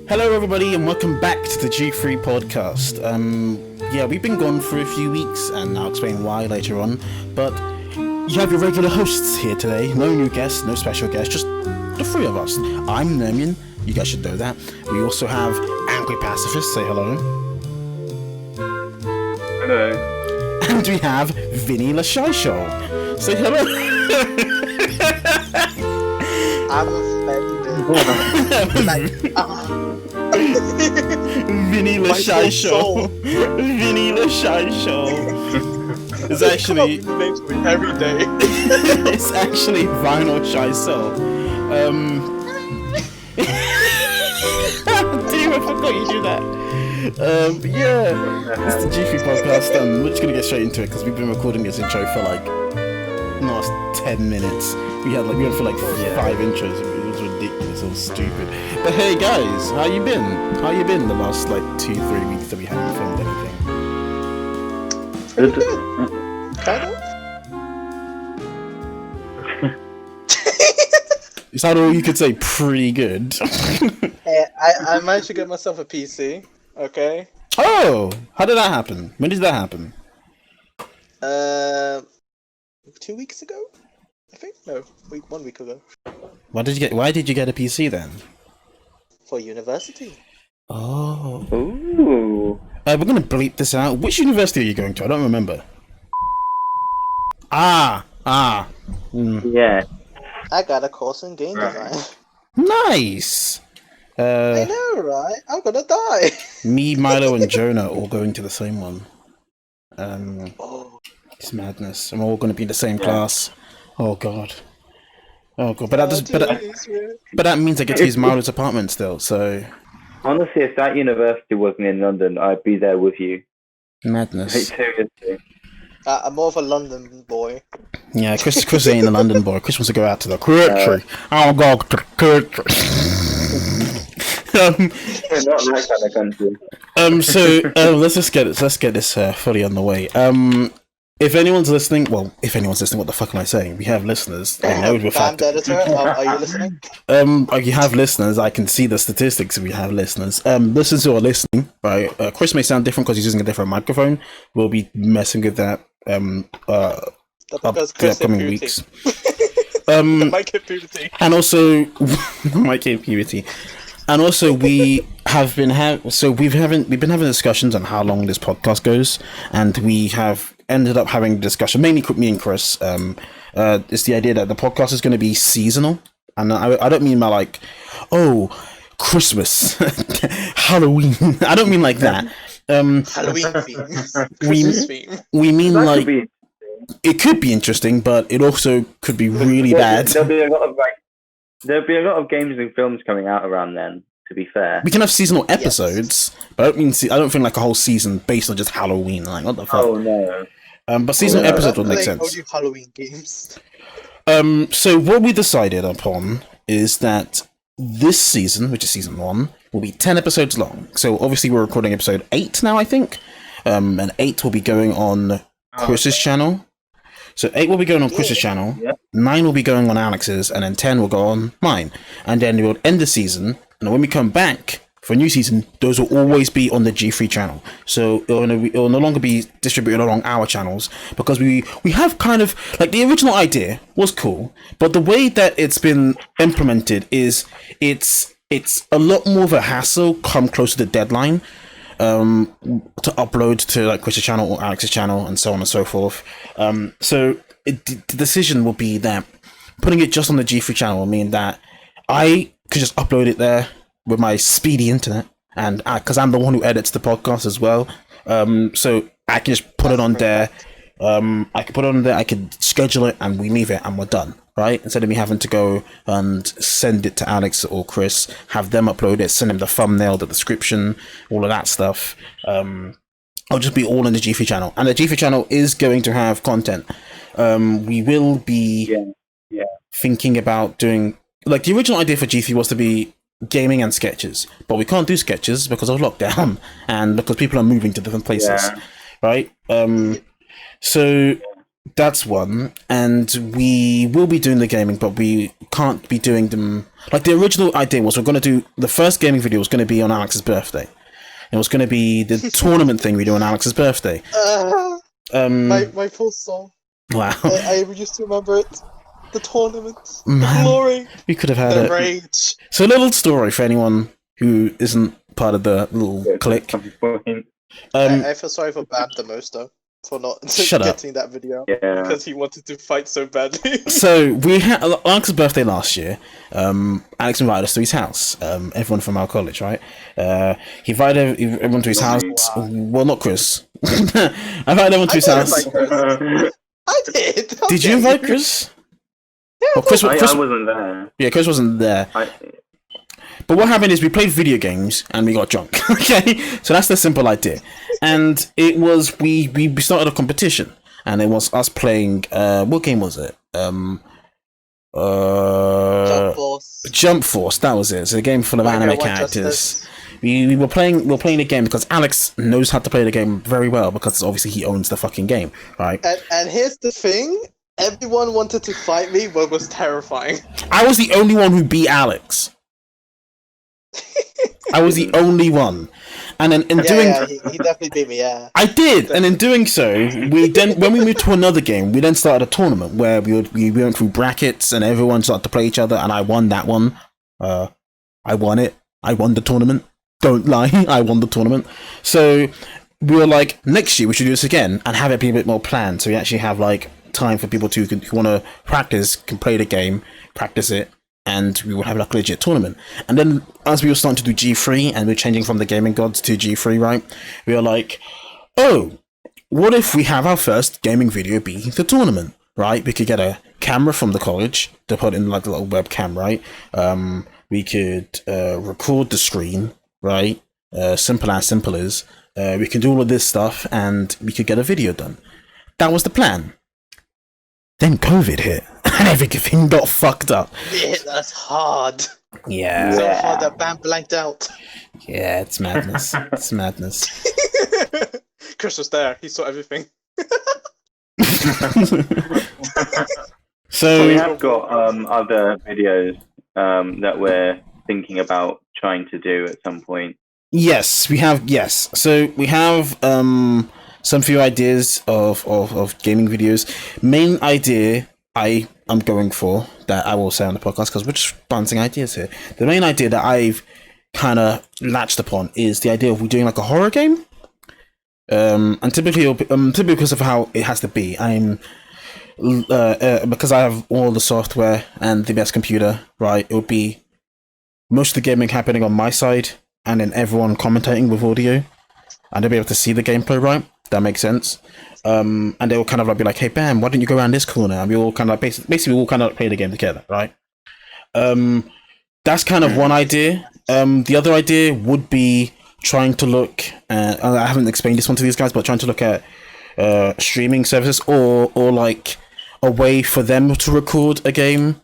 Hello, everybody, and welcome back to the G3 podcast. We've been gone for a few weeks, and I'll explain why later on. But you have your regular hosts here today. No new guests, no special guests, just the three of us. I'm Nermian. You guys should know that. We also have Angry Pacifist. Say hello. Hello. And we have Vinny Lashaisho. Say hello. I'm offended. Vinny Lashaisho. Vinny Lashaisho. It's actually every day. it's actually Vinyl Shisho. Damn, I forgot you do that. It's the G3 podcast. We're just gonna get straight into it because we've been recording this intro for like last 10 minutes. We went for like 5 intros. It was ridiculous. It was stupid. But hey guys, how you been? How you been the last like 2-3 weeks that we haven't filmed anything? Kind of. Is that all you could say? Pretty good. Hey, I managed to get myself a PC. Okay. Oh, how did that happen? When did that happen? 2 weeks ago, I think. No, 1 week ago. Why did you get a PC then? For university. Oh. Ooh. We're gonna bleep this out. Which university are you going to? I don't remember. Yeah. I got a course in game design. Nice. I know, right? I'm gonna die. Me, Milo, and Jonah all going to the same one. Oh. It's madness. And we're all going to be in the same class. Oh god. But that means I get to use Milo's apartment still. So Honestly, if that university wasn't in London, I'd be there with you. madness. Seriously. I'm more of a London boy. Yeah, Chris ain't a London boy. Chris wants to go out to the country. I'll go to the country. Not that kind of country. Let's get this fully on the way. If anyone's listening, what the fuck am I saying? We have listeners. I know the fact. Editor, are you listening? You have listeners. I can see the statistics. We have listeners. Listeners who are listening, right? Chris may sound different because he's using a different microphone. We'll be messing with that. The upcoming weeks. Might get puberty. And also, might get puberty. And also, we've been having discussions on how long this podcast goes, and we have ended up having a discussion, mainly me and Chris. It's the idea that the podcast is going to be seasonal, and I don't mean by like, oh, Christmas, Halloween. I don't mean like that. Halloween theme. Christmas theme. We mean That like could be- it could be interesting, but it also could be really bad. There'll be a lot of games and films coming out around then. To be fair. We can have seasonal episodes, but I don't think like a whole season based on just Halloween. Like what the fuck? Oh no. But seasonal episodes would make sense. All you Halloween games. So what we decided upon is that this season, which is season 1, will be 10 episodes long. So obviously we're recording episode 8 now, I think. And 8 will be going on Chris's channel. So 8 will be going on Chris's channel, 9 will be going on Alex's, and then 10 will go on mine. And then we'll end the season, and when we come back for a new season, those will always be on the G3 channel. So it'll no longer be distributed along our channels, because we have kind of, like, the original idea was cool, but the way that it's been implemented is it's a lot more of a hassle come close to the deadline. To upload to like Chris's channel or Alex's channel and so on and so forth. So the decision will be that putting it just on the G3 channel will mean that I could just upload it there with my speedy internet, and because I'm the one who edits the podcast as well, so I can just put it on there. I can put it on there, I can schedule it, and we leave it, and we're done, right? Instead of me having to go and send it to Alex or Chris, have them upload it, send them the thumbnail, the description, all of that stuff. I'll just be all in the G3 channel, and the G3 channel is going to have content. We will be thinking about doing, like, the original idea for G3 was to be gaming and sketches, but we can't do sketches because of lockdown and because people are moving to different places, right? So That's one, and we will be doing the gaming, but we can't be doing them. Like, the original idea was we're going to do the first gaming video was going to be on Alex's birthday. It was going to be the tournament thing we do on Alex's birthday. My full soul. Wow. I used to remember it. The tournament. The glory. We could have had The it. rage. So, a little story for anyone who isn't part of the little clique. I feel sorry for Bam the most, though, for not Shut up. getting that video. Yeah. Because he wanted to fight so badly. So, we had Alex's birthday last year. Alex invited us to his house. Everyone from our college, right? He invited everyone to his house. Wow. Well, not Chris. I invited everyone to his I house. did invite Chris. I did. Did you invite Chris? Yeah, Well, Chris, I wasn't there. yeah, Chris wasn't there. But what happened is we played video games and we got drunk. Okay, so that's the simple idea. And it was we started a competition, and it was us playing. What game was it? Jump Force. Jump Force. That was it. It's a game full of anime characters. We were playing the game because Alex knows how to play the game very well because obviously he owns the fucking game, right? And here's the thing: everyone wanted to fight me, but was terrifying. I was the only one who beat Alex. I was the only one, and then in doing, he definitely beat me. Yeah, I did, and in doing so, we then when we moved to another game, we then started a tournament where we went through brackets and everyone started to play each other, and I won that one. I won it. I won the tournament. Don't lie, I won the tournament. So we were like, next year we should do this again and have it be a bit more planned. So we actually have like time for people who want to practice, can play the game, practice it, and we will have like a legit tournament. And then as we were starting to do G3 and we're changing from the gaming gods to G3, right? We were like, oh, what if we have our first gaming video be the tournament, right? We could get a camera from the college to put in like a little webcam, right? We could record the screen, right? Simple as. We can do all of this stuff and we could get a video done. That was the plan. Then COVID hit and everything got fucked up. yeah, that's hard. Yeah. So hard that Bam blanked out. Yeah, it's madness. It's madness. Chris was there. He saw everything. So we have got other videos that we're thinking about trying to do at some point. yes, we have. Yes, so we have some few ideas of gaming videos. Main idea I am going for that I will say on the podcast because we're just bouncing ideas here. The main idea that I've kind of latched upon is the idea of we doing like a horror game. And typically, typically because of how it has to be, I'm because I have all the software and the best computer, right? It would be most of the gaming happening on my side, and then everyone commentating with audio, and they'll be able to see the gameplay, right? That makes sense. And they will kind of like be like, "Hey, Bam, why don't you go around this corner?" And we all kind of basically we all kind of play the game together, right? That's kind of one idea. The other idea would be trying to look. I haven't explained this one to these guys, but trying to look at streaming services or like a way for them to record a game.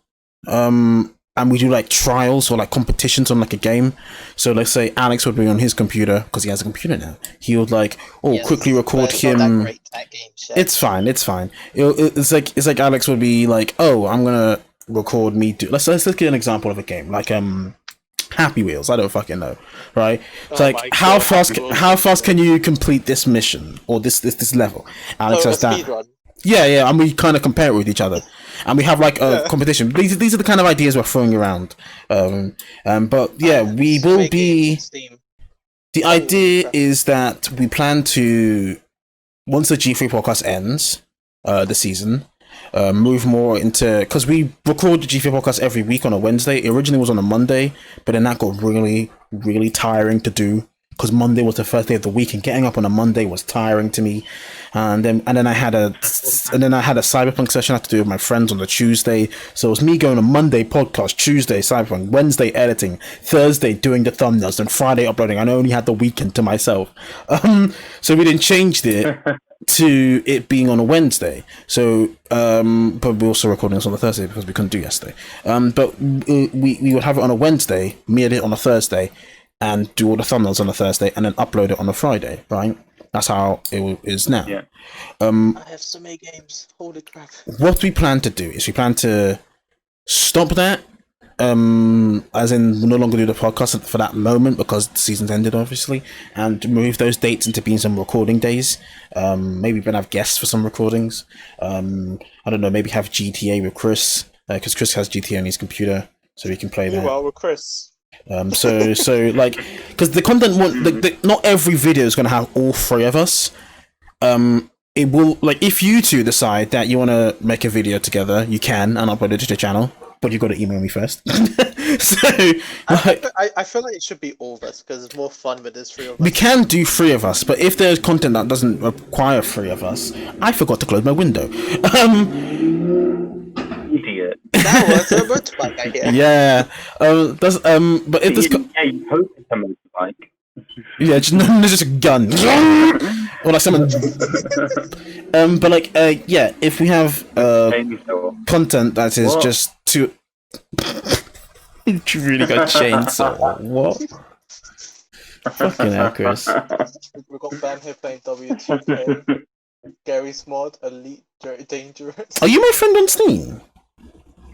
And we do like trials or like competitions on like a game. So let's say Alex would be on his computer because he has a computer now. He would like, quickly record it's not him. that great, that game shit. It's fine. It's like Alex would be like, oh, I'm gonna record me do. Let's get an example of a game like Happy Wheels. I don't fucking know, right? It's like how fast can you complete this mission or this level? Alex has that. Speedrun. Yeah, and we kind of compare it with each other, and we have like a competition. These are the kind of ideas we're throwing around. But yeah, we will be. The idea is that we plan to, once the G3 podcast ends, the season, move more into, because we record the G3 podcast every week on a Wednesday. It originally was on a Monday, but then that got really, really tiring to do. Because Monday was the first day of the week, and getting up on a Monday was tiring to me. And then I had a Cyberpunk session I had to do with my friends on the Tuesday. So it was me going on Monday podcast, Tuesday Cyberpunk, Wednesday editing, Thursday doing the thumbnails, and Friday uploading. I only had the weekend to myself. So we then changed it to it being on a Wednesday. So but we're also recording this on a Thursday because we couldn't do yesterday. But we would have it on a Wednesday, me edit on a Thursday, and do all the thumbnails on a Thursday, and then upload it on a Friday, right? That's how it is now. Yeah. I have so many games. Holy crap. What we plan to do is we plan to stop that, as in we'll no longer do the podcast for that moment because the season's ended, obviously, and move those dates into being some recording days. Maybe we're gonna have guests for some recordings. I don't know, maybe have GTA with Chris, because Chris has GTA on his computer, so we can play that. Meanwhile, with Chris. So like, because the content not every video is gonna have all three of us. It will, like, if you two decide that you want to make a video together, you can and upload it to the channel, but you've got to email me first. So like, I feel like it should be all of us because it's more fun with this 3 of us. we can do 3 of us, but if there's content that doesn't require 3 of us, I forgot to close my window. Idiot. That was a motorbike, I hear. Yeah. But if this Yeah, you hope it's a motorbike. yeah, just a gun. Or like someone. But like, yeah, if we have Chainsaw. content that is What? just too. You really got chainsaw. What? Fucking hell, Chris. We've got Bam here playing W2K. Gary's mod, Elite Dangerous. Are you my friend on Steam?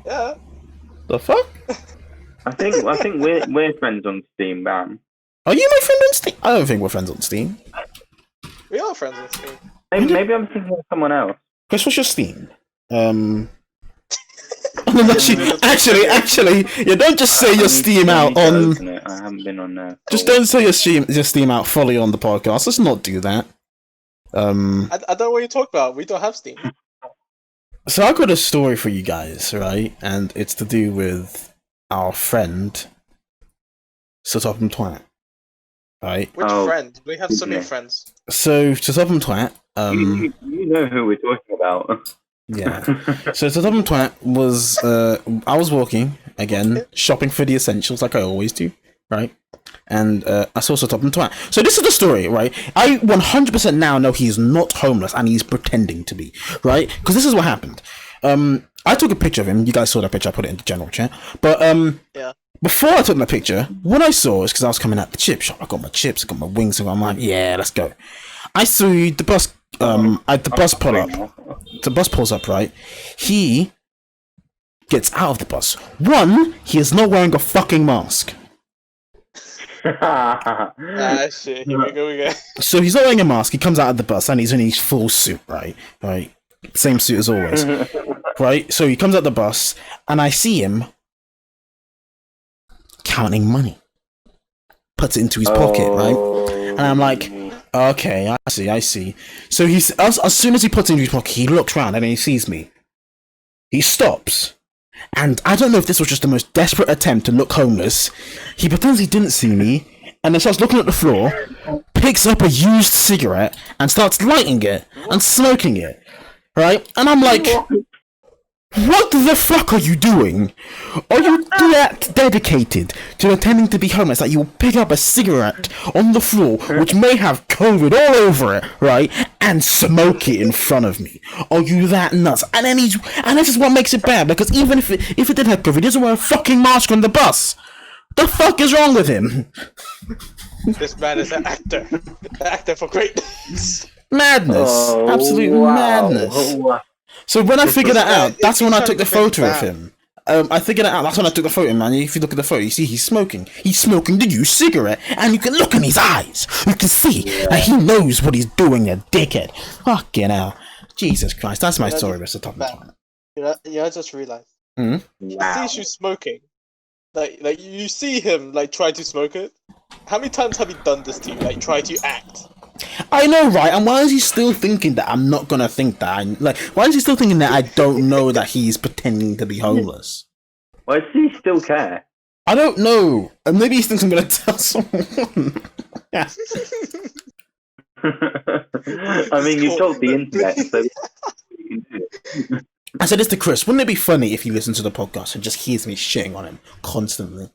Yeah. The fuck? I think we're friends on Steam, man. Are you my friend on Steam? I don't think we're friends on Steam. We are friends on Steam. Maybe I'm thinking of someone else. Chris, what's your Steam? Actually, yeah, don't just say your Steam out on. I haven't been on there. Just don't say your Steam out fully on the podcast. Let's not do that. I don't know what you're talking about. We don't have Steam. So I got a story for you guys, right? And it's to do with our friend, SIR TOPHAM TWAT. Right? Which Oh, friend? We have so many goodness. friends. So SIR TOPHAM TWAT, You know who we're talking about. yeah. So SIR TOPHAM TWAT was, I was walking, again, shopping for the essentials like I always do, right? And I saw SIR TOPHAM TWAT. So this is the story, right? I 100% now know he's not homeless and he's pretending to be, right? Because this is what happened. I took a picture of him. You guys saw that picture. I put it in the general chat. But Yeah. before I took my picture, what I saw is because I was coming out the chip shop. I got my chips, I got my wings, and I'm like, yeah, let's go. I see the bus. The bus pull up. The bus pulls up, right? He gets out of the bus. One, he is not wearing a fucking mask. Ah, shit. Here we go again. So he's not wearing a mask. He comes out of the bus and he's in his full suit, right? Right. Same suit as always, right? So he comes out the bus and I see him counting money. Puts it into his pocket, right? And I'm like, okay, I see. So he's as soon as he puts it into his pocket, he looks around and then he sees me. He stops. And I don't know if this was just the most desperate attempt to look homeless. He pretends he didn't see me, and then starts looking at the floor, picks up a used cigarette, and starts lighting it and smoking it. Right? And I'm like, what the fuck are you doing? Are you that dedicated to pretending to be homeless that you will pick up a cigarette on the floor, which may have COVID all over it, right, and smoke it in front of me? Are you that nuts? And this is what makes it bad, because even if it did have COVID, he doesn't wear a fucking mask on the bus. The fuck is wrong with him? This man is an actor. An actor for greatness. Madness. Absolute madness. So when I figured that out, that's when I took the photo of him. I figured it out. That's when I took the photo, man. If you look at the photo, you see he's smoking. He's smoking the used cigarette, and you can look in his eyes. You can see that he knows what he's doing, you dickhead. Fucking hell. Jesus Christ. That's my story, Mr. Topham. I just realized. Mm? He sees you smoking. Like you see him like try to smoke it. How many times have you done this to you? Like try to act. I know, right? And why is he still thinking that I'm not gonna think that? Why is he still thinking that I don't know that he's pretending to be homeless? Why does he still care? I don't know. And maybe he thinks I'm gonna tell someone. Yeah. I mean, you told the internet, so you can do it. I said this to Chris. Wouldn't it be funny if he listens to the podcast and just hears me shitting on him constantly?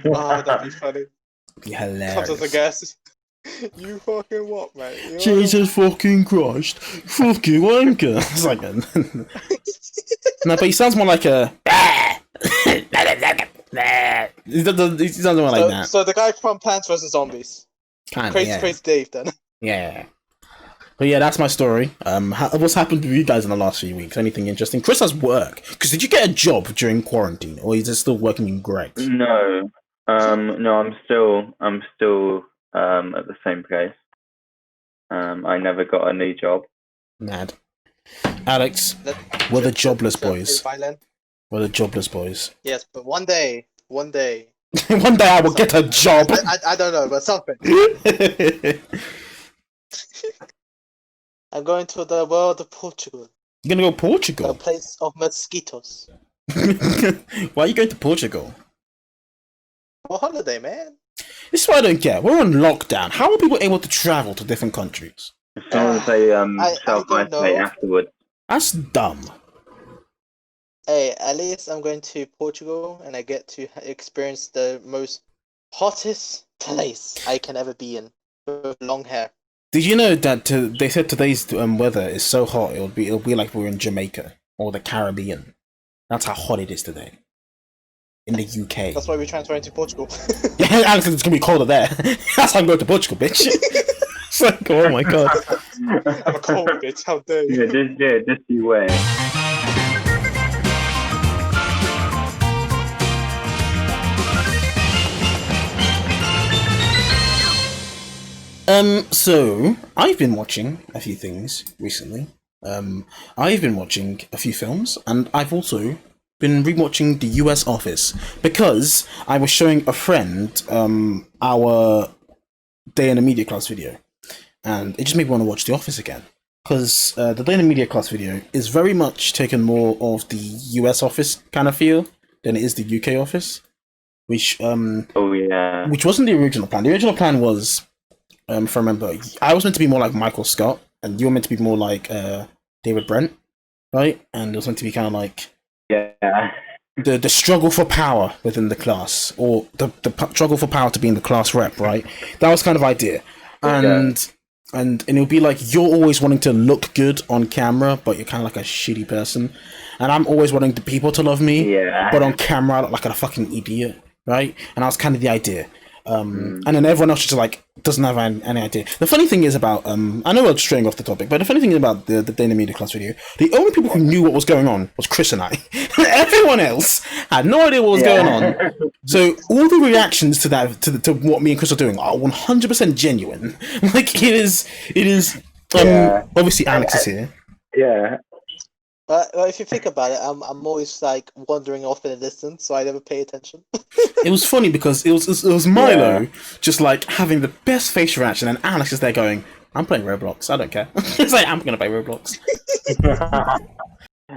Oh, that'd be funny. It'd be hilarious. Comes as a guest. You fucking what, mate? You Jesus fucking Christ. Fucking wanker. It's like a... No, but he sounds more like a... He sounds more like that. So the guy from Plants vs Zombies. Kinda, Crazy yeah. Crazy Dave then. Yeah. But yeah, that's my story. What's happened with you guys in the last few weeks? Anything interesting? Chris has work. Because did you get a job during quarantine, or is it still working in Greg's? No, no, I'm still at the same place. I never got a new job. Mad. Alex, Let- we're the jobless boys. Violent. We're the jobless boys. Yes, but one day, One day I will get a job. I don't know, but something. I'm going to the world of Portugal, You're gonna go to the Portugal? place of mosquitoes. Why are you going to Portugal? For holiday, man. This is what I don't get. We're on lockdown. How are people able to travel to different countries? As long as they I don't self-isolate know. afterwards. That's dumb. Hey, at least I'm going to Portugal and I get to experience the most hottest place I can ever be in with long hair. Did you know that they said today's weather is so hot it'll be like we're in Jamaica or the Caribbean. That's how hot it is today in the UK. That's why we're transferring to Portugal. Yeah, Alex, it's gonna be colder there. That's how I'm going to Portugal, bitch. It's like, oh my god. I'm a cold bitch, how dare you? Just you wait. So I've been watching a few things recently. I've been watching a few films, and I've also been rewatching The US Office because I was showing a friend our day in a media class video, and it just made me want to watch The Office again. Because the day in a media class video is very much taken more of the US Office kind of feel than it is the UK Office, which Oh yeah. which wasn't the original plan. The original plan was, if I remember, I was meant to be more like Michael Scott, and you were meant to be more like David Brent, right? And it was meant to be kind of like Yeah. the struggle for power within the class, or the struggle for power to be in the class rep, right? That was kind of idea, and it'll be like you're always wanting to look good on camera, but you're kind of like a shitty person, and I'm always wanting the people to love me, Yeah. but on camera I look like a fucking idiot, right? And that was kind of the idea. And then everyone else just like doesn't have any idea. The funny thing is about I know we're straying off the topic, but the funny thing is about the Dana Media class video, the only people who knew what was going on was Chris and I. Everyone else had no idea what was going on. So all the reactions to that to what me and Chris are doing are 100% genuine. Like it is Yeah. obviously Alex is here. Yeah. But if you think about it, I'm always like wandering off in the distance, so I never pay attention. It was funny because it was Milo just like having the best facial reaction, and Alex is there going, "I'm playing Roblox. I don't care." It's like I'm gonna play Roblox.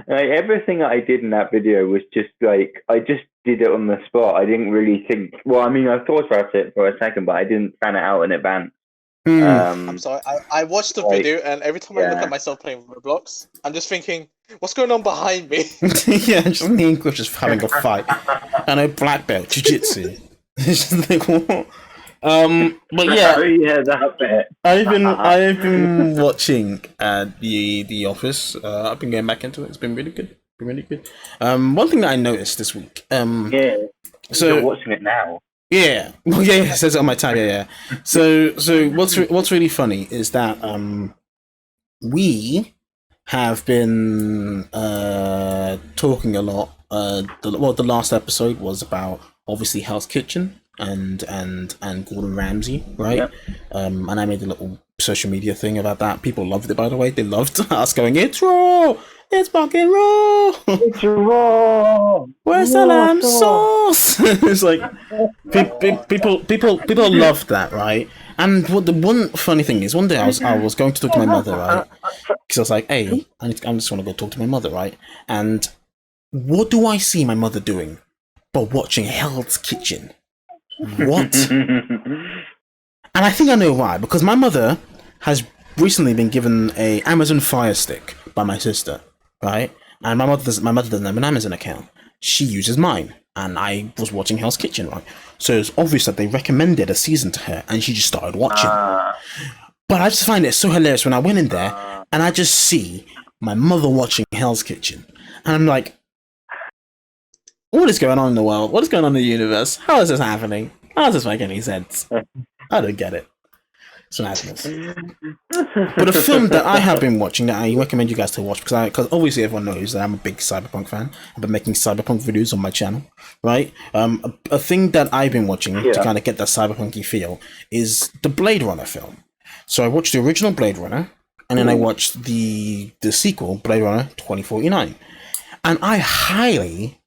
Like, everything I did in that video was just like I just did it on the spot. I didn't really think. Well, I mean, I thought about it for a second, but I didn't plan it out in advance. I'm sorry. I watched the like, video, and every time I look yeah. at myself playing Roblox, I'm just thinking, what's going on behind me? Yeah, just me and Chris just having a fight. I know black belt jiu-jitsu. It's just like what? But yeah, Oh yeah, that bit. I've been watching the Office. I've been going back into it. It's been really good. One thing that I noticed this week. Yeah. So You're watching it now. yeah, well, yeah, it says it on my tab. Yeah. So what's really funny is that we have been talking a lot. The last episode was about obviously Hell's Kitchen and Gordon Ramsay, right? Yep. And I made a little social media thing about that. People loved it, by the way. They loved us going, "It's raw, it's fucking raw. It's raw. Where's the lamb sauce?" It's like people loved that, right? And what the one funny thing is, one day I was going to talk to my mother, right? Because I was like, "Hey, I just want to go talk to my mother, right?" And what do I see my mother doing? But watching Hell's Kitchen. What? And I think I know why. Because my mother has recently been given a Amazon Fire Stick by my sister, right? And my mother doesn't have an Amazon account. She uses mine. And I was watching Hell's Kitchen, right? So it's obvious that they recommended a season to her, and she just started watching. But I just find it so hilarious when I went in there, and I just see my mother watching Hell's Kitchen. And I'm like, what is going on in the world? What is going on in the universe? How is this happening? How does this make any sense? I don't get it. It's madness. But a film that I have been watching that I recommend you guys to watch, because obviously everyone knows that I'm a big cyberpunk fan. I've been making cyberpunk videos on my channel, right? A thing that I've been watching to kind of get that cyberpunky feel is the Blade Runner film. So I watched the original Blade Runner, and then I watched the sequel, Blade Runner 2049. And I highly,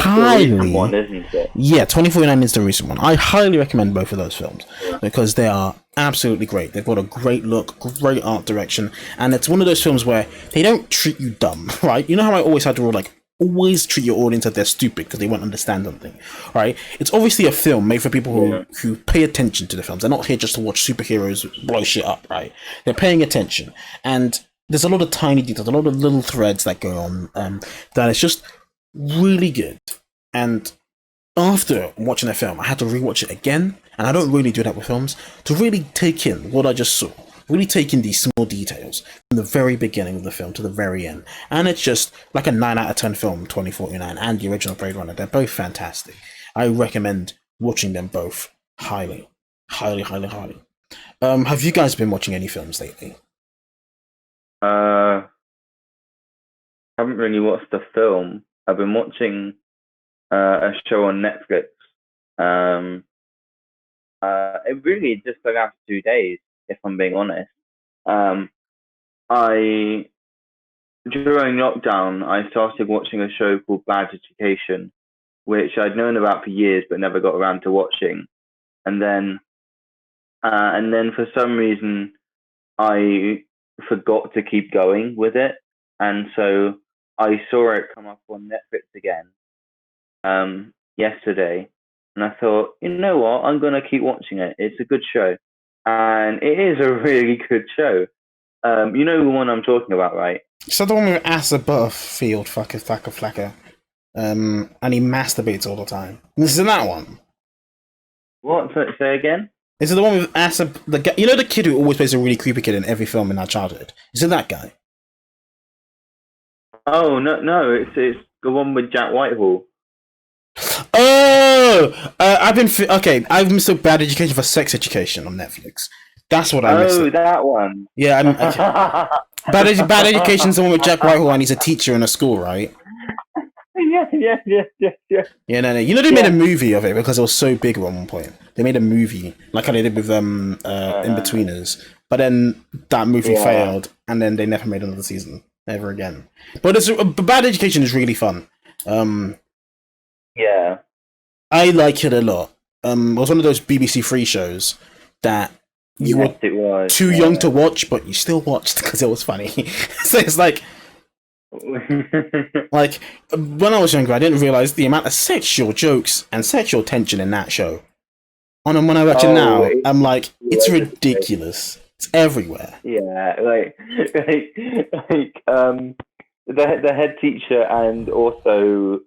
one, isn't it? yeah, 2049 is the recent one. I highly recommend both of those films because they are absolutely great. They've got a great look, great art direction, and it's one of those films where they don't treat you dumb, right? You know how I always had to rule, like, always treat your audience as they're stupid because they won't understand something, right? It's obviously a film made for people who pay attention to the films. They're not here just to watch superheroes blow shit up, right? They're paying attention, and there's a lot of tiny details, a lot of little threads that go on that is just really good. And after watching the film, I had to rewatch it again, and I don't really do that with films, to really take in what I just saw, really take in these small details from the very beginning of the film to the very end. And it's just like a 9 out of 10 film, 2049, and the original Blade Runner. They're both fantastic. I recommend watching them both highly. Highly, highly, highly. Have you guys been watching any films lately? Haven't really watched a film. I've been watching a show on Netflix. It really just took after 2 days, if I'm being honest. During lockdown, I started watching a show called Bad Education, which I'd known about for years but never got around to watching. And then for some reason, I forgot to keep going with it, and so I saw it come up on Netflix again yesterday, and I thought, you know what, I'm gonna keep watching it. It's a good show, and it is a really good show. You know the one I'm talking about, right? So the one with Asa Butterfield, Flacker, and he masturbates all the time. This is that one. What? Say again? Is it the one with Asa, the guy, you know, the kid who always plays a really creepy kid in every film in our childhood? Is it that guy? Oh no, it's the one with Jack Whitehall. Oh, I've been so Bad Education for Sex Education on Netflix. That's what I missed. Oh, that one. Yeah, Bad Education is the one with Jack Whitehall, and he's a teacher in a school, right? Yeah. Yeah, no. You know they made a movie of it because it was so big at one point. They made a movie like how they did with In-Betweeners, but then that movie failed, and then they never made another season ever again. But Bad Education is really fun. Yeah, I like it a lot. It was one of those BBC Three shows that you were too young to watch, but you still watched because it was funny. So it's like when I was younger, I didn't realize the amount of sexual jokes and sexual tension in that show. And when I watch it now, I'm like, it's ridiculous. It's everywhere. Yeah, the head teacher and also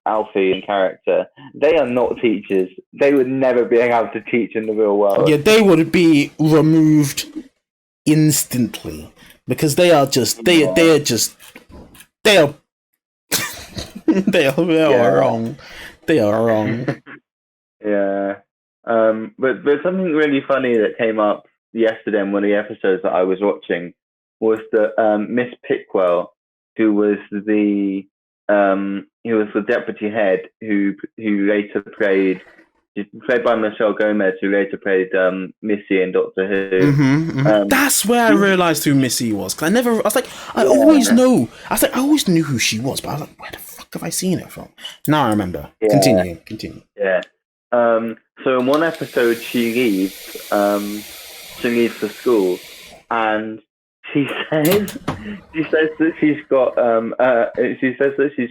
Alfie in character, they are not teachers. They would never be able to teach in the real world. Yeah, they would be removed instantly because they are just they are wrong. They are wrong. Yeah. But something really funny that came up yesterday in one of the episodes that I was watching was that Miss Pickwell, who was the deputy head who later played by Michelle Gomez, who later played Missy in Doctor Who. That's where I realised who Missy was. Cause I always knew who she was, but I was like, where the fuck have I seen her from? Now I remember. Yeah. Continue. Yeah. So in one episode, she leaves the school, and she says that she's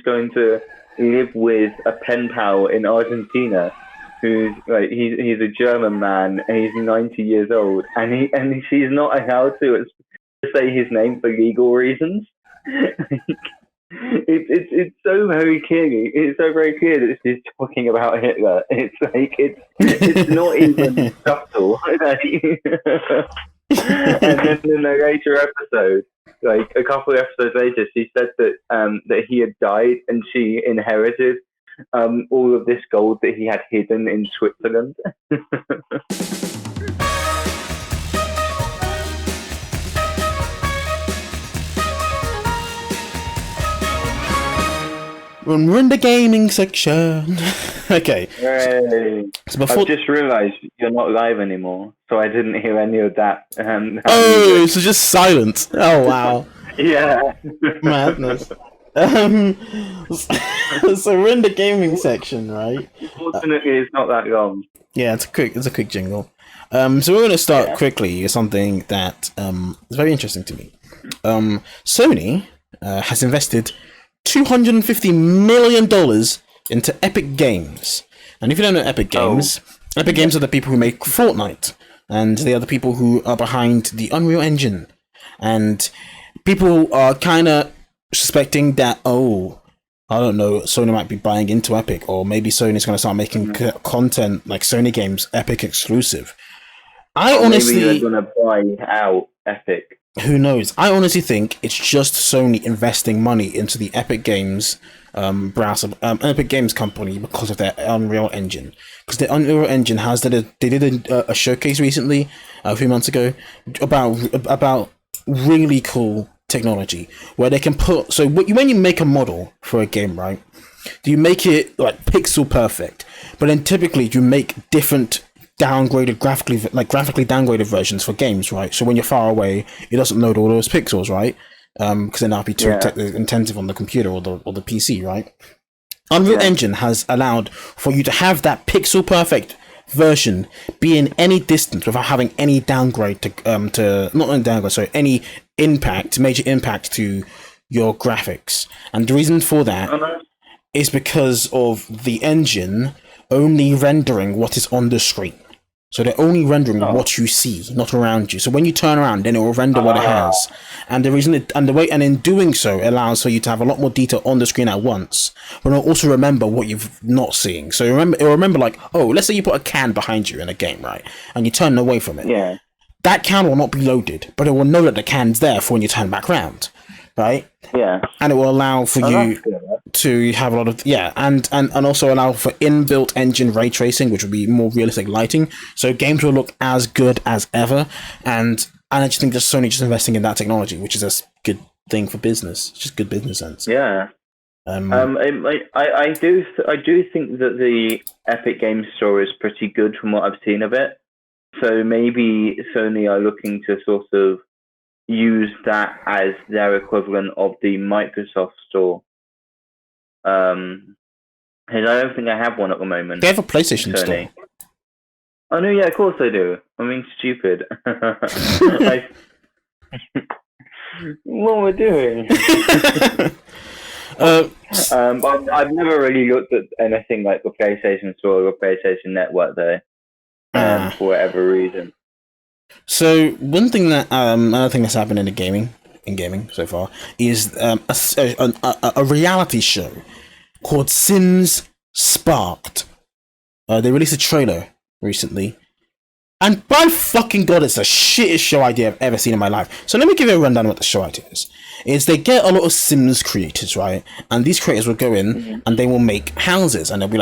going to live with a pen pal in Argentina, who's like he's a German man and he's 90 years old, and she's not allowed to say his name for legal reasons. It's so very clear that she's talking about Hitler. It's like it's not even subtle. And then in a later episode, like a couple of episodes later, she said that he had died and she inherited all of this gold that he had hidden in Switzerland. we're in the gaming section. Okay. Hooray. So before, I've just realised you're not live anymore, so I didn't hear any of that. oh, Music. so just silent. Oh wow, Yeah. madness. So we're in the gaming section, right? Fortunately, it's not that long. Yeah, it's a quick jingle. So we're gonna start quickly with something that is very interesting to me. Sony has invested $250 million into Epic Games. And if you don't know Epic Games, Epic Games are the people who make Fortnite. And they are the people who are behind the Unreal Engine. And people are kind of suspecting that, I don't know, Sony might be buying into Epic. Or maybe Sony's going to start making content like Sony games, Epic exclusive. Honestly, maybe they're going to buy out Epic. Who knows? I honestly think it's just Sony investing money into the Epic Games browser, Epic Games company because of their Unreal Engine. Because the Unreal Engine they did a showcase recently, a few months ago, about really cool technology where they can put. So when you make a model for a game, right? You make it like pixel perfect, but then typically you make different graphically downgraded versions for games, right? So when you're far away, it doesn't load all those pixels, right? Because then that'll be too intensive on the computer or the PC, right? Unreal Engine has allowed for you to have that pixel perfect version be in any distance without having any downgrade any major impact to your graphics. And the reason for that is because of the engine only rendering what is on the screen. So they're only rendering what you see, not around you. So when you turn around, then it will render what it has. And the reason and in doing so, it allows for you to have a lot more detail on the screen at once, but it'll also remember what you've not seeing. So it'll remember like, let's say you put a can behind you in a game, right? And you turn away from it. Yeah. That can will not be loaded, but it will know that the can's there for when you turn back round. Right? Yeah. And it will allow for you to have a lot of and also allow for inbuilt engine ray tracing, which will be more realistic lighting. So games will look as good as ever. And I just think that Sony just investing in that technology, which is a good thing for business. It's just good business sense. Yeah. I do think that the Epic Games Store is pretty good from what I've seen of it. So maybe Sony are looking to sort of use that as their equivalent of the Microsoft Store. Because I don't think I have one at the moment. They have a PlayStation Store. Oh no, yeah, of course I do. I mean, stupid. What we're doing. I've never really looked at anything like the PlayStation Store or PlayStation Network though, for whatever reason. So one thing that another thing that's happened in gaming so far is a reality show called Sims Sparked. They released a trailer recently, and by fucking god, it's the shittest show idea I've ever seen in my life. So let me give you a rundown of what the show idea is. They get a lot of Sims creators, right? And these creators will go in and they will make houses, and it's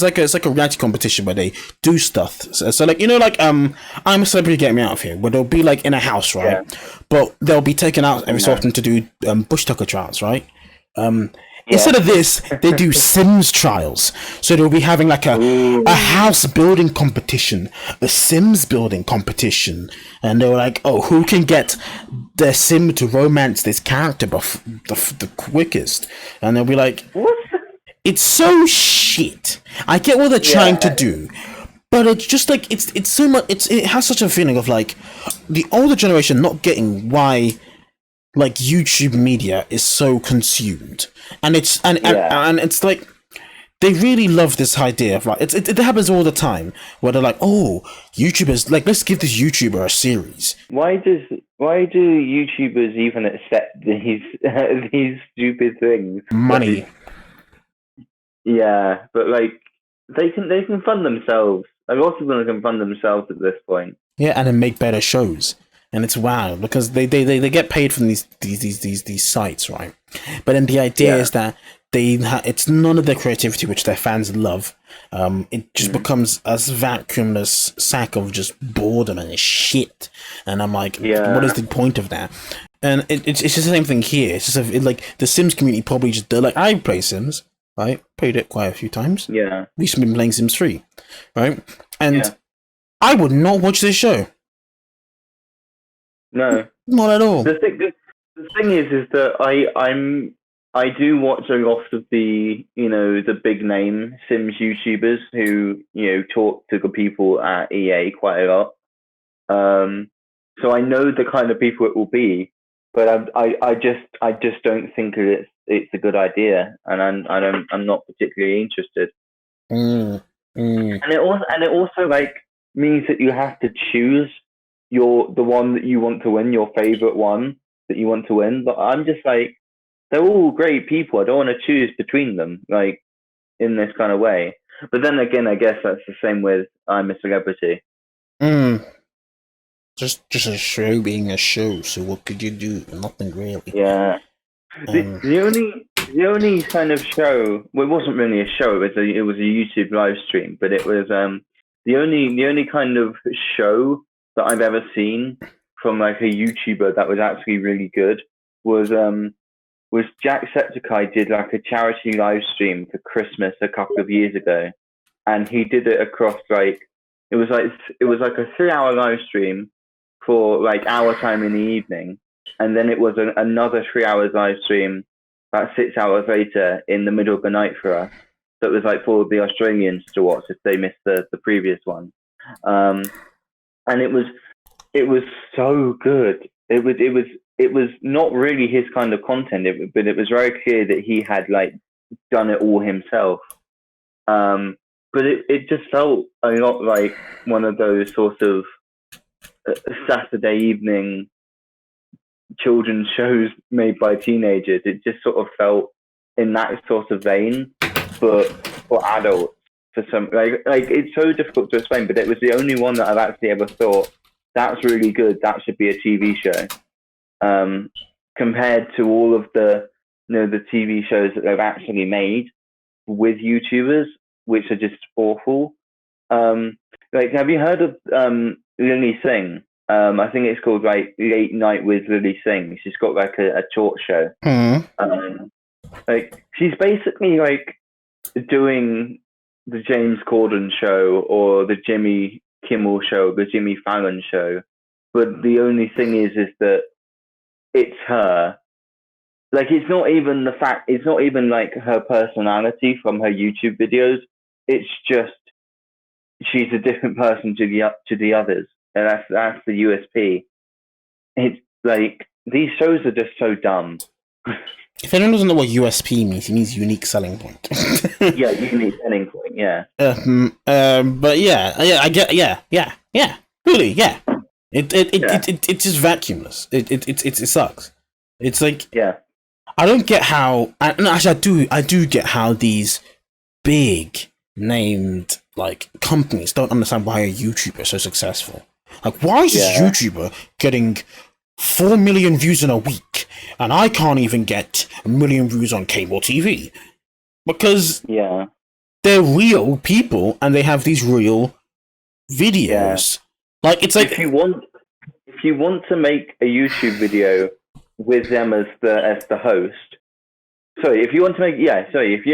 like a reality competition where they do stuff. So like I'm a Celebrity, Get Me Out of Here, where they'll be like in a house, right? Yeah. But they'll be taken out every so often to do bush tucker trials, right? Instead of this, they do Sims trials. So they'll be having like a house building competition, a Sims building competition, and they were like, who can get their Sim to romance this character the quickest? And they'll be like, what? It's so shit. I get what they're trying to do, but it's just like it's so much. It has such a feeling of like the older generation not getting why like YouTube media is so consumed, and it's like they really love this idea of like it happens all the time where they're like, YouTubers, like, let's give this YouTuber a series. Why do YouTubers even accept these stupid things? Money. Yeah, but like they can fund themselves. A lot of them can fund themselves at this point. Yeah, and then make better shows. And it's wild because they get paid from these sites, right? But then the idea is that it's none of their creativity which their fans love. It just becomes a vacuumless sack of just boredom and shit. And I'm like, what is the point of that? And it's just the same thing here. It's just like the Sims community probably just like I play Sims, right? Played it quite a few times. Yeah. Recently been playing Sims 3, right? And Yeah. I would not watch this show. No. Not at all. The thing is that I do watch a lot of the the big name Sims YouTubers who talk to the people at EA quite a lot. So I know the kind of people it will be, but I just don't think it's a good idea, and I'm not particularly interested. And it also like means that you have to choose the one that you want to win, your favorite one that you want to win. But I'm just like, they're all great people. I don't want to choose between them, like in this kind of way. But then again, I guess that's the same with I'm a Celebrity. Just a show being a show. So what could you do? Nothing really. Yeah. The only kind of show. Well, it wasn't really a show. It was a YouTube live stream, but it was the only kind of show that I've ever seen from like a YouTuber that was actually really good was Jacksepticeye did like a charity live stream for Christmas a couple of years ago, and he did it across like it was like a 3-hour live stream for like our time in the evening, and then it was another 3 hours live stream about 6 hours later in the middle of the night for us. So it was like for the Australians to watch if they missed the previous one. And it was so good. It was not really his kind of content, but it was very clear that he had like done it all himself. But it just felt a lot like one of those sort of Saturday evening children's shows made by teenagers. It just sort of felt in that sort of vein, but for adults. For some, like it's so difficult to explain, but it was the only one that I've actually ever thought that's really good. That should be a TV show. Compared to all of the the TV shows that they've actually made with YouTubers, which are just awful. Like, have you heard of Lily Singh? I think it's called like Late Night with Lily Singh. She's got like a talk show. Like she's basically like doing the James Corden show or the Jimmy Kimmel show, the Jimmy Fallon show. But the only thing is that it's her. Like it's not even it's not even like her personality from her YouTube videos. It's just she's a different person to the others. And that's the USP. It's like these shows are just so dumb. If anyone doesn't know what USP means, it means unique selling point. Yeah, unique selling point. Yeah. But yeah, I get. Yeah. Really, yeah. It just vacuumless. It sucks. It's like I don't get how. Actually, I do get how these big named like companies don't understand why a YouTuber is so successful. Like, why is this YouTuber getting 4 million views in a week, and I can't even get 1 million views on cable TV? Because they're real people, and they have these real videos. Like, it's like if you want to make a YouTube video with them as the host. Sorry, if you want to make if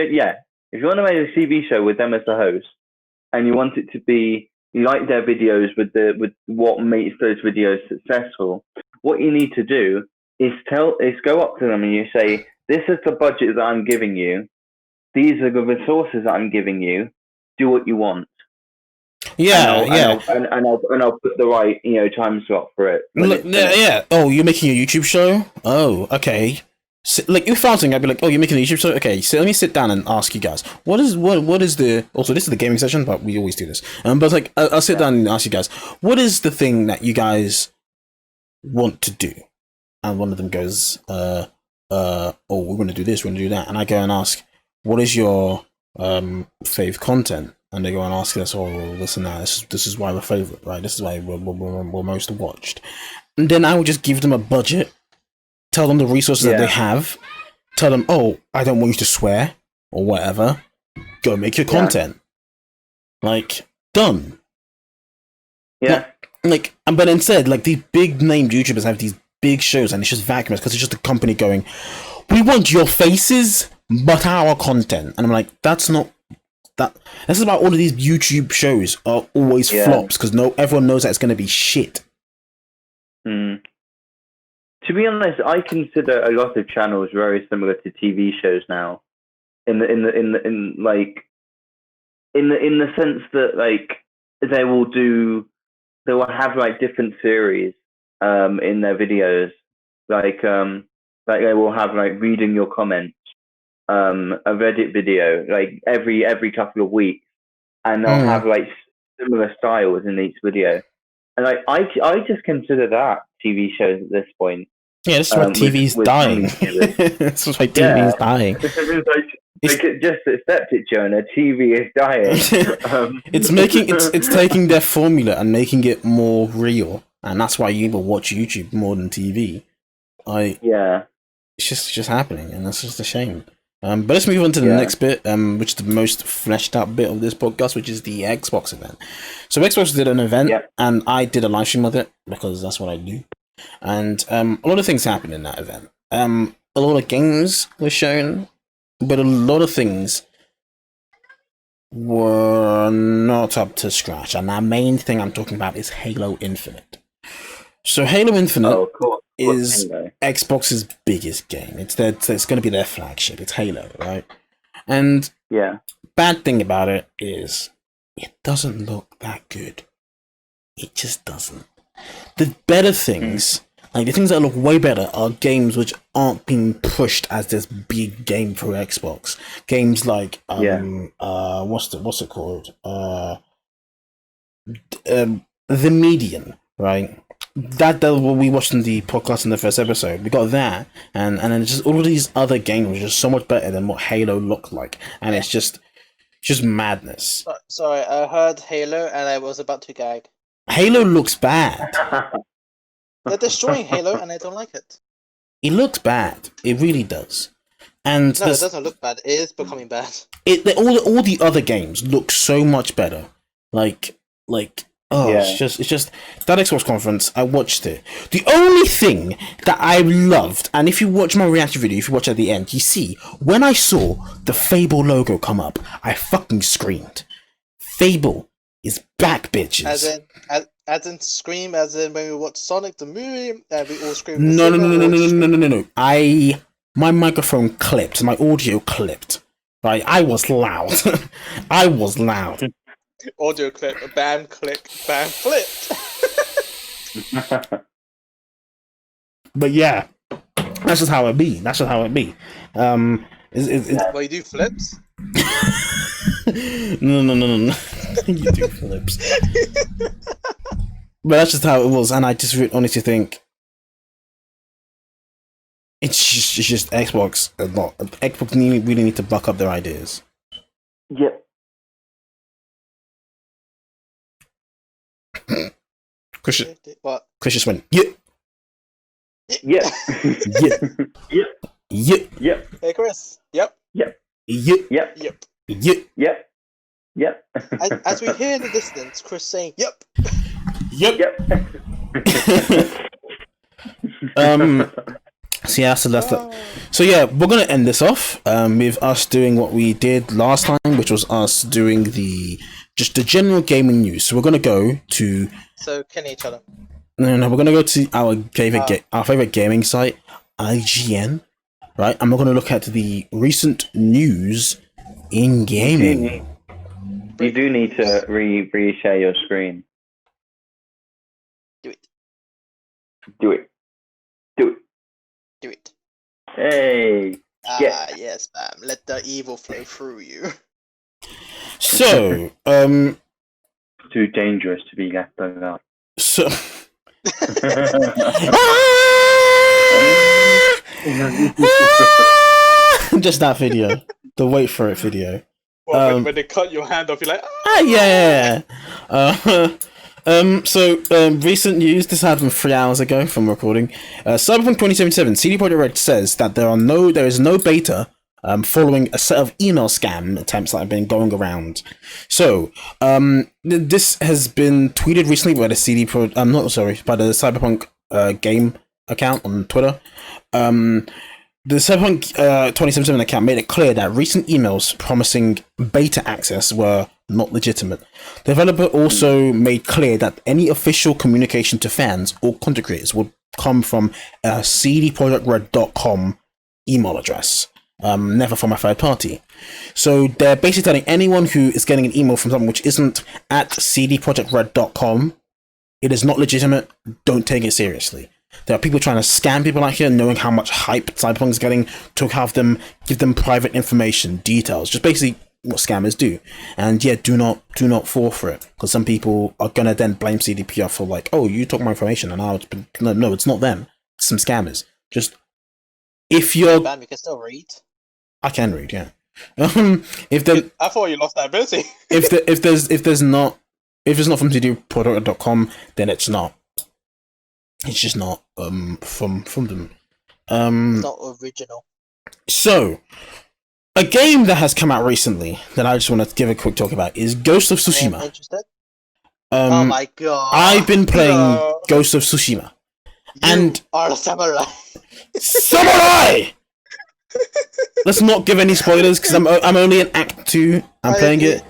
you want to make a TV show with them as the host, and you want it to be like their videos with what makes those videos successful, what you need to do is go up to them and you say, this is the budget that I'm giving you, these are the resources that I'm giving you, do what you want. And I'll put the right time slot for it. Oh, you're making a YouTube show? Oh, okay. So, like, if I was saying, I'd be like, oh, you're making a YouTube show? Okay, so let me sit down and ask you guys. What is the... Also, this is the gaming session, but we always do this. But, like, I'll sit down and ask you guys, what is the thing that you guys want to do? And one of them goes, oh, we're going to do this, we're going to do that. And I go and ask, what is your fave content? And they go and ask us, oh, listen, this is why we're favorite, right? This is why we're most watched. And then I would just give them a budget, tell them the resources that they have, tell them, oh, I don't want you to swear or whatever. Go make your content. Like, done. Yeah. But instead, like, these big named YouTubers have these big shows, and it's just vacuumous because it's just a company going, "We want your faces, but our content." And I'm like, that's not that. That's about all of these YouTube shows are always flops because everyone knows that it's going to be shit. Mm. To be honest, I consider a lot of channels very similar to TV shows now, in the sense that like they will have like different series in their videos, like they will have like reading your comments, a Reddit video like every couple of weeks, and they'll have like similar styles in each video, and like I just consider that TV shows at this point. Yeah, this is why TV's dying. This is why TV is dying. Just accept it, Jonah. TV is dying. It's taking their formula and making it more real, and that's why you even watch YouTube more than TV. It's just happening, and that's just a shame. But let's move on to the next bit, which is the most fleshed out bit of this podcast, which is the Xbox event. So Xbox did an event, and I did a live stream of it because that's what I do. And a lot of things happened in that event. A lot of games were shown, but a lot of things were not up to scratch. And the main thing I'm talking about is Halo Infinite. So Halo Infinite is Xbox's biggest game. It's going to be their flagship. It's Halo, right? And bad thing about it is it doesn't look that good. It just doesn't. The better things, like the things that look way better, are games which aren't being pushed as this big game for Xbox. Games like what's it called? The Medium, right? That what we watched in the podcast in the first episode. We got that, and then just all of these other games are just so much better than what Halo looked like, and it's just madness. Sorry, I heard Halo and I was about to gag. Halo looks bad. They're destroying Halo and I don't like it. It looks bad. It really does. And no, it doesn't look bad. It is becoming bad. All the other games look so much better. It's just that Xbox conference. I watched it. The only thing that I loved, and if you watch my reaction video, if you watch at the end, you see when I saw the Fable logo come up, I fucking screamed. Fable is back, bitches. As in scream, as in when we watch Sonic the movie, we all scream. No. My microphone clipped. My audio clipped. Right, I was loud. I was loud. Audio clip, bam, click, bam, flip. But yeah, that's just how it be. Well, you do flips. No. You do flips. But that's just how it was, and I just honestly think it's just Xbox a lot. Xbox really need to buck up their ideas. Yep. Chris just went, Yep. Hey, Chris. Yep. As we hear in the distance, Chris saying, "Yep." So yeah, we're gonna end this off with us doing what we did last time, which was us doing the general gaming news. So we're gonna go to killing each other. No, we're gonna go to our favorite gaming site, IGN, right? And we're gonna look at the recent news in gaming. You do need to re-share your screen. Do it. Hey. Yes, ma'am. Let the evil flow through you. So, too dangerous to be left alone. So. Just that video. The wait for it video. Well, when they cut your hand off, you're like, yeah. Recent news. This happened 3 hours ago from recording. Cyberpunk 2077. CD Projekt Red says that there is no beta following a set of email scam attempts that have been going around. So, this has been tweeted recently by the by the Cyberpunk game account on Twitter. The Cyberpunk 2077 account made it clear that recent emails promising beta access were not legitimate. The developer also made clear that any official communication to fans or content creators would come from a cdprojektred.com email address, never from a third party. So they're basically telling anyone who is getting an email from someone which isn't at cdprojektred.com, it is not legitimate, don't take it seriously. There are people trying to scam people out here, knowing how much hype Cyberpunk is getting, to have them give them private information, details, just basically what scammers do. And yeah, do not fall for it, because some people are gonna then blame CDPR for like, oh, you took my information, and now it's been no, it's not them, it's some scammers. Just if you're, Man, we can still read. I can read, yeah. If the I thought you lost that ability. if there's not from cdprojektred.com, then it's not. It's just not from them. It's not original. So, a game that has come out recently that I just want to give a quick talk about is Ghost of I am Tsushima. interested. Oh my god! I've been playing No. Ghost of Tsushima. You And are a samurai. Samurai! Let's not give any spoilers because I'm only in Act 2. I'm playing it.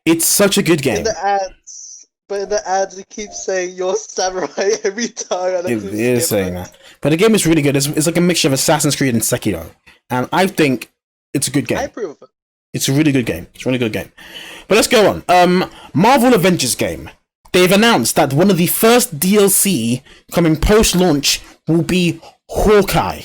It's such a good game. In the ads, but in the ads, it keeps saying you're samurai every time. And I It just is skip saying that. But the game is really good. It's like a mixture of Assassin's Creed and Sekiro. And I think it's a good game. I approve of it. It's a really good game. It's a really good game. But let's go on. Marvel Avengers game. They've announced that one of the first DLC coming post-launch will be Hawkeye.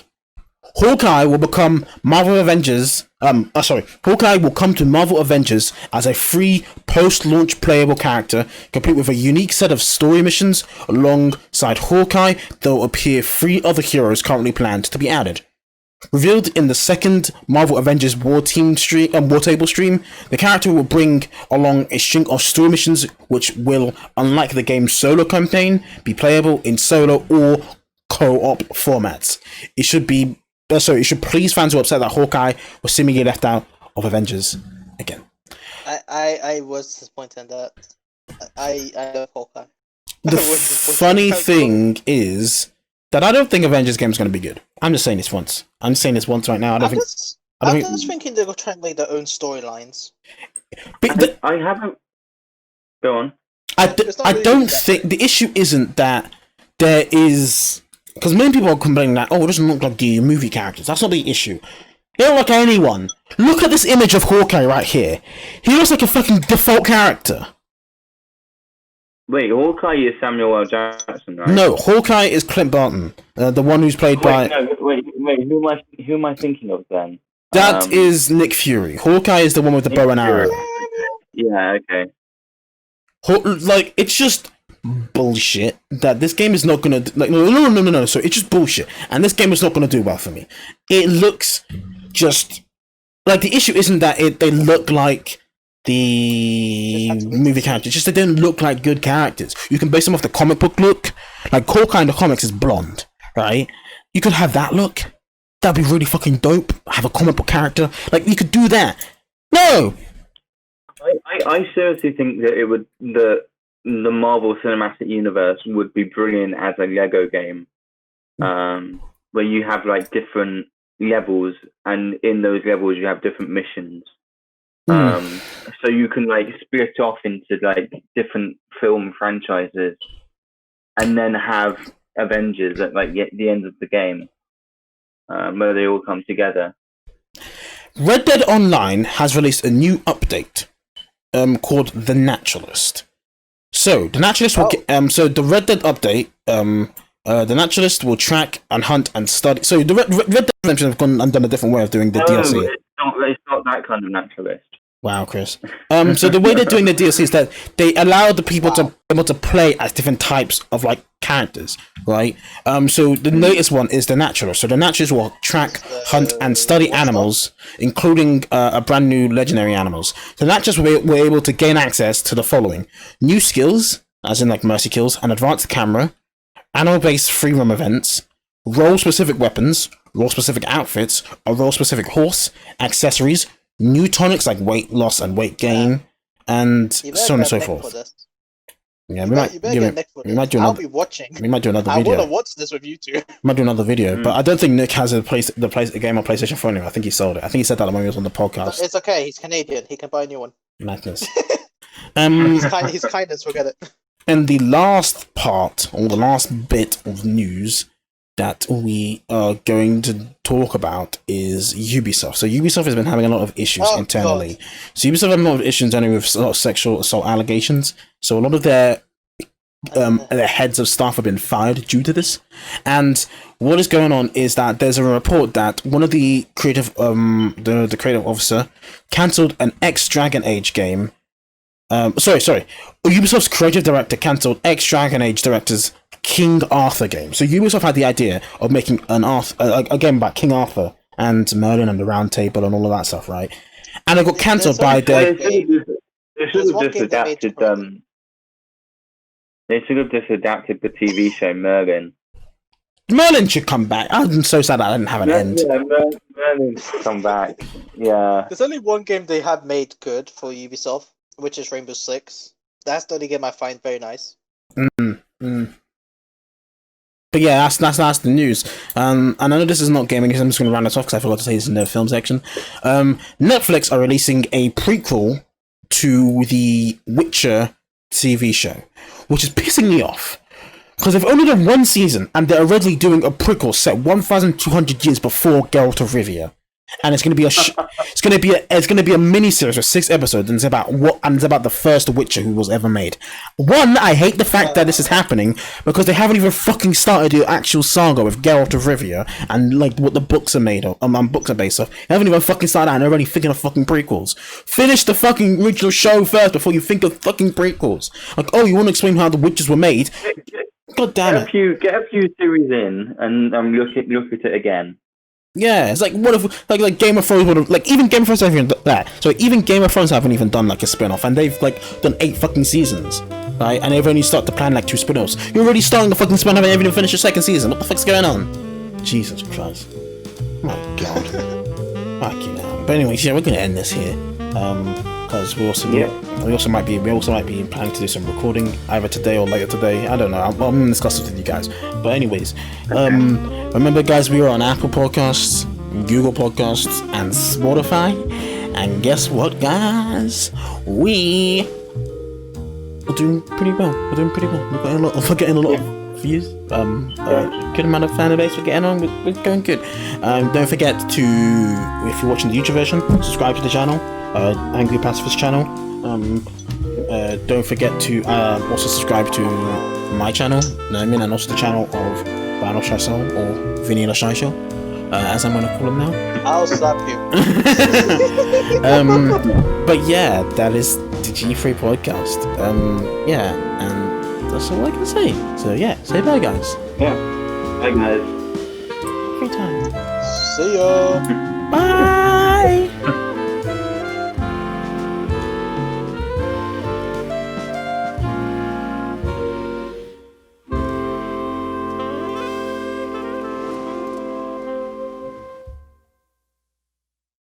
Hawkeye will become Marvel Avengers. Hawkeye will come to Marvel Avengers as a free post-launch playable character, complete with a unique set of story missions. Alongside Hawkeye, there will appear 3 other heroes currently planned to be added. Revealed in the second Marvel Avengers War Table stream, the character will bring along a string of story missions, which will, unlike the game's solo campaign, be playable in solo or co-op formats. It should please fans who are upset that Hawkeye was seemingly left out of Avengers again. I was disappointed in that. I love Hawkeye. The funny thing is that I don't think Avengers game is going to be good. I'm just saying this once. I'm just saying this once right now. I'm just thinking they're going to try and make their own storylines. I haven't. Go on. I don't think the issue isn't that there is, because many people are complaining that, oh, it doesn't look like the movie characters. That's not the issue. They don't look like anyone. Look at this image of Hawkeye right here. He looks like a fucking default character. Wait, Hawkeye is Samuel L. Jackson, right? No, Hawkeye is Clint Barton, the one who's played by. Wait. Who am I thinking of then? That is Nick Fury. Hawkeye is the one with the bow and arrow. Yeah. Okay. Like, it's just bullshit that this game is not gonna no. So it's just bullshit, and this game is not gonna do well for me. It looks just like, the issue isn't that they look like the movie characters, just they don't look like good characters. You can base them off the comic book look. Like, Hawkeye in the comics is blonde, right? You could have that look. That'd be really fucking dope. Have a comic book character, like, you could do that. No, I seriously think that the Marvel Cinematic Universe would be brilliant as a Lego game, where you have like different levels, and in those levels you have different missions. So you can like split off into like different film franchises, and then have Avengers at like the end of the game, where they all come together. Red Dead Online has released a new update called The Naturalist. So the Naturalist will so the Red Dead update, the Naturalist will track and hunt and study. So the Red Dead Redemption have gone and done a different way of doing the DLC. It's not that kind of Naturalist. Wow, Chris. So the way they're doing the DLC is that they allow the people to able to play as different types of like characters, right? So the latest one is the Naturalist. So the Naturalist will track, hunt, and study animals, including a brand new legendary animals. The Naturalist were able to gain access to the following: new skills, as in like mercy kills, an advanced camera, animal-based free roam events, role-specific weapons, role-specific outfits, a role-specific horse, accessories, new tonics like weight loss and weight gain, and so on and so forth. Yeah, You better get next footage. we might do I'll another. be watching. We might do another I want to video. watch this with you two. We might do another video, but I don't think Nick has a game on PlayStation 4 anymore. I think he sold it. I think he said that when he was on the podcast. It's okay. He's Canadian. He can buy a new one. Madness. His kindness. Forget it. And the last part, or the last bit of news that we are going to talk about is Ubisoft. So Ubisoft has been having a lot of issues internally. God. So Ubisoft have a lot of issues internally with a lot of sexual assault allegations. So a lot of their heads of staff have been fired due to this. And what is going on is that there's a report that one of the creative the creative officer cancelled an ex-Dragon Age game. Ubisoft's creative director cancelled ex-Dragon Age director's King Arthur game. So Ubisoft had the idea of making a game about King Arthur and Merlin and the Round Table and all of that stuff, right? And it got cancelled by the... They should have just adapted They should have just adapted the TV show Merlin. Merlin should come back. I'm so sad I didn't have an end. Yeah, Merlin should come back. Yeah. There's only one game they have made good for Ubisoft, which is Rainbow Six. That's the only game I find very nice. But yeah, that's the news. And I know this is not gaming because I'm just going to round this off because I forgot to say this in the film section. Netflix are releasing a prequel to the Witcher TV show, which is pissing me off. Because they've only done one season and they're already doing a prequel set 1,200 years before Geralt of Rivia. And it's going to be it's going to be a mini series of 6 episodes, and it's about the first Witcher who was ever made. One, I hate the fact that this is happening because they haven't even fucking started the actual saga with Geralt of Rivia and like what the books are made of, books are based off. They haven't even fucking started out and they're already thinking of fucking prequels. Finish the fucking original show first before you think of fucking prequels. Like, oh, you want to explain how the Witchers were made? God damn it! Get a few series in and look at it again. Yeah, it's like what if like Game of Thrones would have even Game of Thrones haven't even done that. So even Game of Thrones haven't even done like a spin-off, and they've done 8 fucking seasons, right? And they've only started to plan 2 spin-offs. You're already starting the fucking spin-off and haven't even finished your 2nd season. What the fuck's going on? Jesus Christ! My God! Fucking hell. But anyways, yeah, we're gonna end this here. Because we also might be planning to do some recording either today or later today. I don't know. I'm gonna discuss it with you guys. But anyways, remember guys, we are on Apple Podcasts, Google Podcasts, and Spotify. And guess what, guys? We are doing pretty well. We're getting a lot of views. Good amount of fan base. We're getting on. We're going good. Don't forget to, if you're watching the YouTube version, subscribe to the channel. Angry Pacifist channel. Don't forget to also subscribe to my channel, and also the channel of Vinyl Shy Soul or Vanilla Shy Show, as I'm gonna call him now. I'll slap you. But yeah, that is the G3 podcast. Yeah, and that's all I can say. So yeah, say bye, guys. Yeah, bye guys. Every time. See ya. Bye.